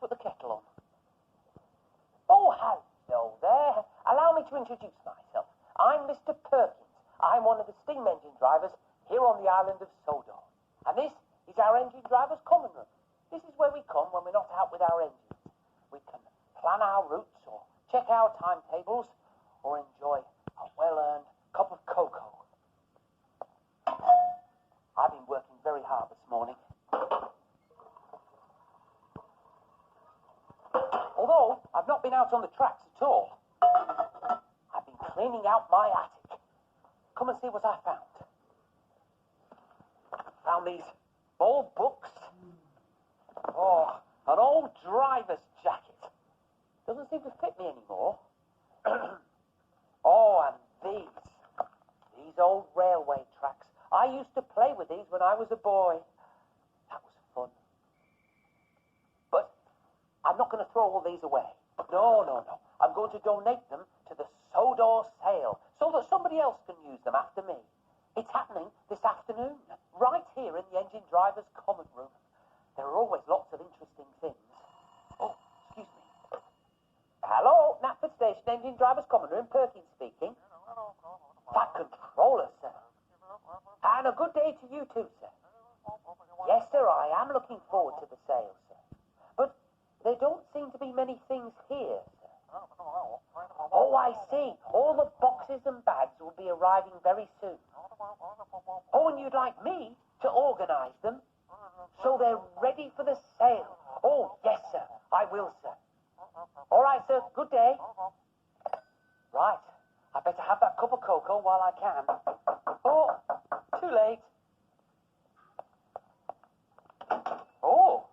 put the kettle on. Oh, hello there. Allow me to introduce myself. I'm Mr. Perkins. I'm one of the steam engine drivers here on the island of Sodor. And this is our engine driver's common room. This is where we come when we're not out with our engines. We can plan our routes or check our timetables or enjoy a well-earned cup of cocoa. I've been working very hard this morning. Although I've not been out on the tracks at all. I've been cleaning out my attic. Come and see what I found. Found these old books. Oh, an old driver's jacket. Doesn't seem to fit me anymore. Oh, and these old railway tracks. I used to play with these when I was a boy. That was fun. But I'm not going to throw all these away. No. I'm going to donate them to the Sodor sale so that somebody else can use them after me. It's happening this afternoon, right here in the engine driver's common room. There are always lots of interesting things. Oh, excuse me. Hello, Knapford Station engine driver's common room, Perkins speaking. Fat controller, sir. And a good day to you too, sir. Yes, sir, I am looking forward to the sale, sir. But there don't seem to be many things here, sir. Oh, I see. All the boxes and bags will be arriving very soon. Oh, and you'd like me to organise them so they're ready for the sale. Oh, yes, sir. I will, sir. All right, sir. Good day. Right. I better have that cup of cocoa while I can. Oh, too late. Oh.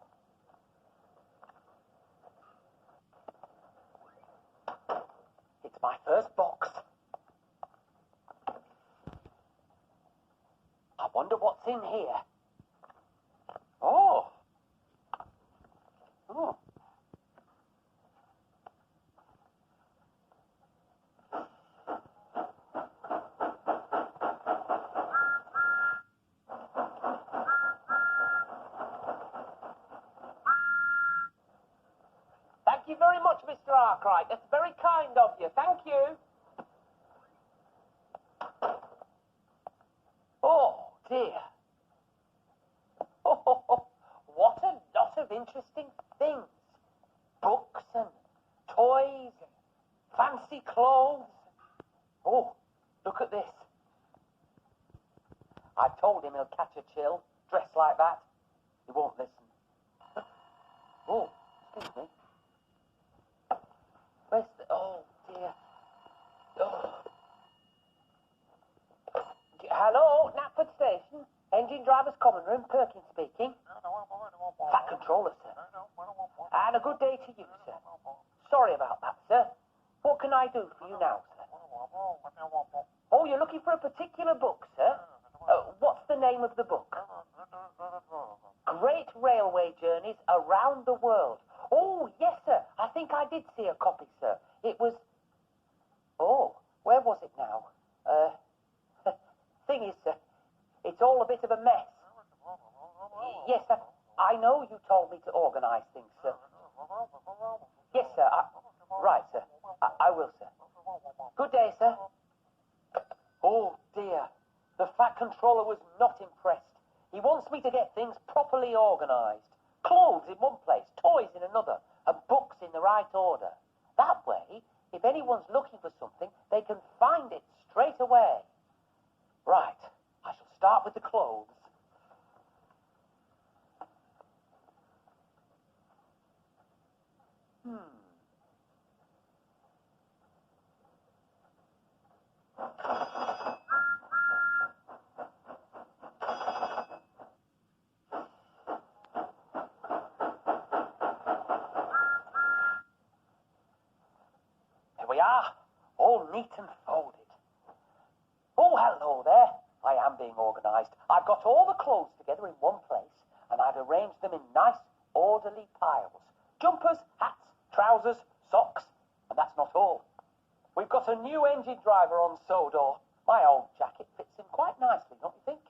It's my first box. I wonder what's in here. Oh. Thank you very much, Mr. Arkwright. That's very kind of you. Thank you. Oh, dear. Oh, what a lot of interesting things. Books and toys and fancy clothes. Oh, look at this. I told him he'll catch a chill, dressed like that. He won't listen. Oh, excuse me. Where's the... Oh, dear. Oh. Hello, Knapford Station. Engine driver's common room, Perkins speaking. Fat controller, sir. And a good day to you, sir. Sorry about that, sir. What can I do for you now, sir? Oh, you're looking for a particular book, sir? What's the name of the book? Great Railway Journeys Around the World. Oh, yes, sir. I think I did see a copy, sir. It was... Oh, where was it now? Thing is, sir, it's all a bit of a mess. Yes, sir. I know you told me to organise things, sir. Yes, sir. Right, sir. I will, sir. Good day, sir. Oh, dear. The Fat Controller was not impressed. He wants me to get things properly organised. Clothes in one place, toys in another, and books in the right order. That way, if anyone's looking for something, they can find it straight away. Right, I shall start with the clothes. Here we are, all neat and folded. Oh, hello there. I am being organised. I've got all the clothes together in one place, and I've arranged them in nice, orderly piles. Jumpers, hats, trousers, socks, and that's not all. We've got a new engine driver on Sodor. My old jacket fits him quite nicely, don't you think?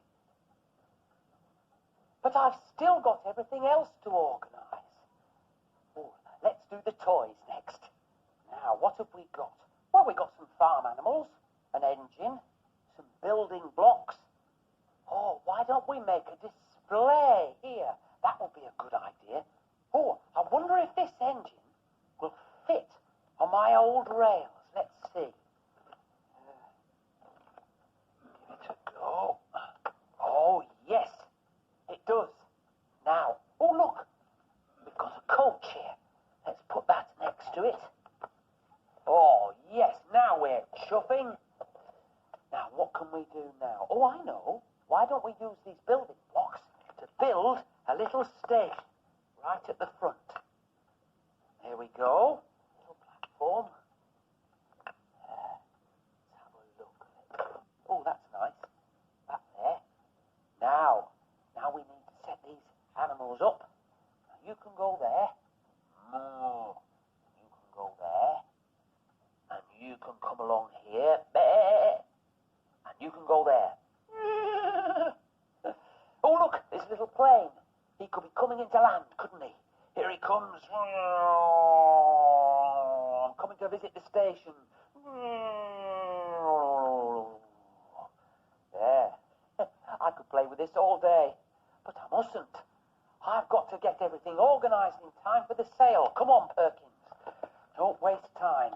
But I've still got everything else to organise. Oh, the toys next. Now, what have we got? Well, we got some farm animals, an engine, some building blocks. Oh, why don't we make a display here? That would be a good idea. Oh, I wonder if this engine will fit on my old rails. Let's see. Give it a go. Oh, yes, it does. Now, oh, look, we've got a coach here. Let's put that next to it. Oh, yes, now we're chuffing. Now, what can we do now? Oh, I know. Why don't we use these building blocks to build a little station right at the front? There we go. Little platform. Let's have a look at it. Oh, that's nice. That there. Now we need to set these animals up. Now, you can go there. Moo. You can go there. And you can come along here. And you can go there. Oh, look, this little plane. He could be coming into land, couldn't he? Here he comes. I'm coming to visit the station. There. I could play with this all day, but I mustn't. I've got to get everything organised in time for the sale. Come on, Perkins. Don't waste time.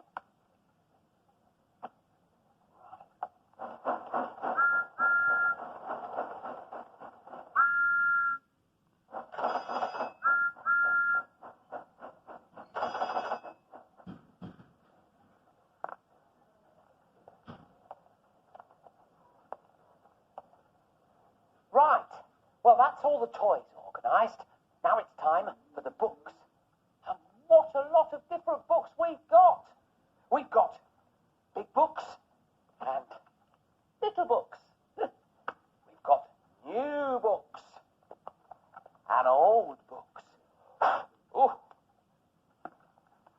Right. Well, that's all the toys organised. Now it's time for the books. And what a lot of different books we've got. We've got big books and little books. We've got new books and old books. Oh.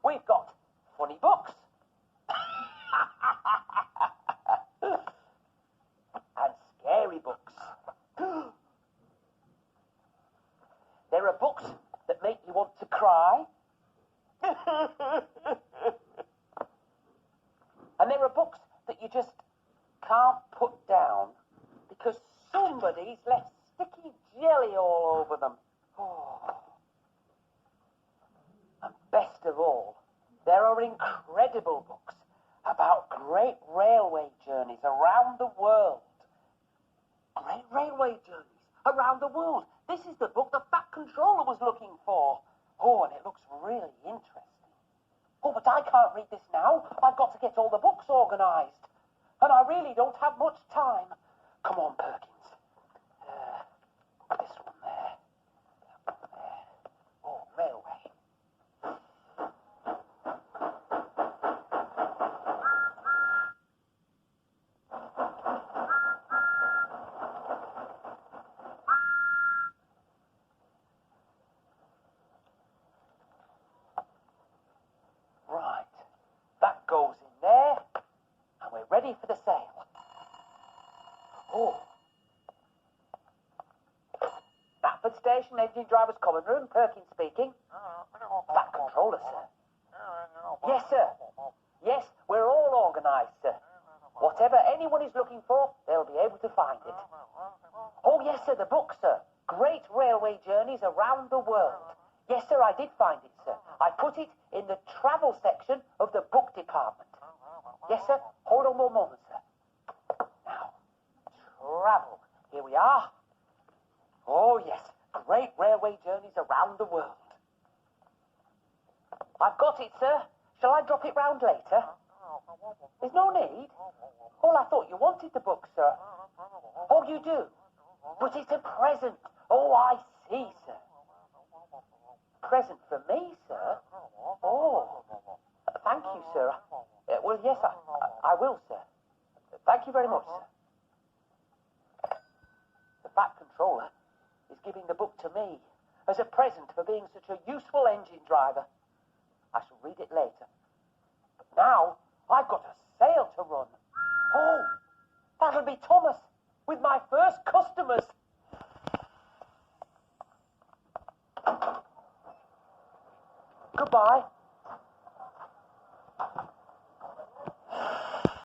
We've got funny books. And scary books. There are books that make you want to cry. And there are books that you just can't put down because somebody's left sticky jelly all over them. Oh. And best of all, there are incredible books about great railway journeys around the world. Great railway journeys around the world. This is the book the Fat Controller was looking for. Oh, and it looks really interesting. Oh, but I can't read this now. I've got to get all the books organised. And I really don't have much time. Come on, Perkins. This one there. That one there. Oh, railway. Right. That goes in there. And we're ready for the sale. Oh. Knapford Station, Engine Driver's Common Room, Perkins speaking. Fat Controller, sir. Yes, sir. Yes, we're all organised, sir. Whatever anyone is looking for, they'll be able to find it. Oh, yes, sir, the book, sir. Great railway journeys around the world. Yes, sir, I did find it, sir. I put it in the travel section of the book department. Yes, sir. Hold on one moment, sir. Now, travel. Here we are. Oh, yes. Great railway journeys around the world. I've got it, sir. Shall I drop it round later? There's no need. Oh, I thought you wanted the book, sir. Oh, you do? But it's a present. Oh, I see, sir. Present for me, sir? Oh, thank you, sir. Well, yes, I will, sir. Thank you very much, sir. The Fat Controller is giving the book to me as a present for being such a useful engine driver. I shall read it later. But now, I've got a sale to run. Oh, that'll be Thomas with my first customers. Goodbye.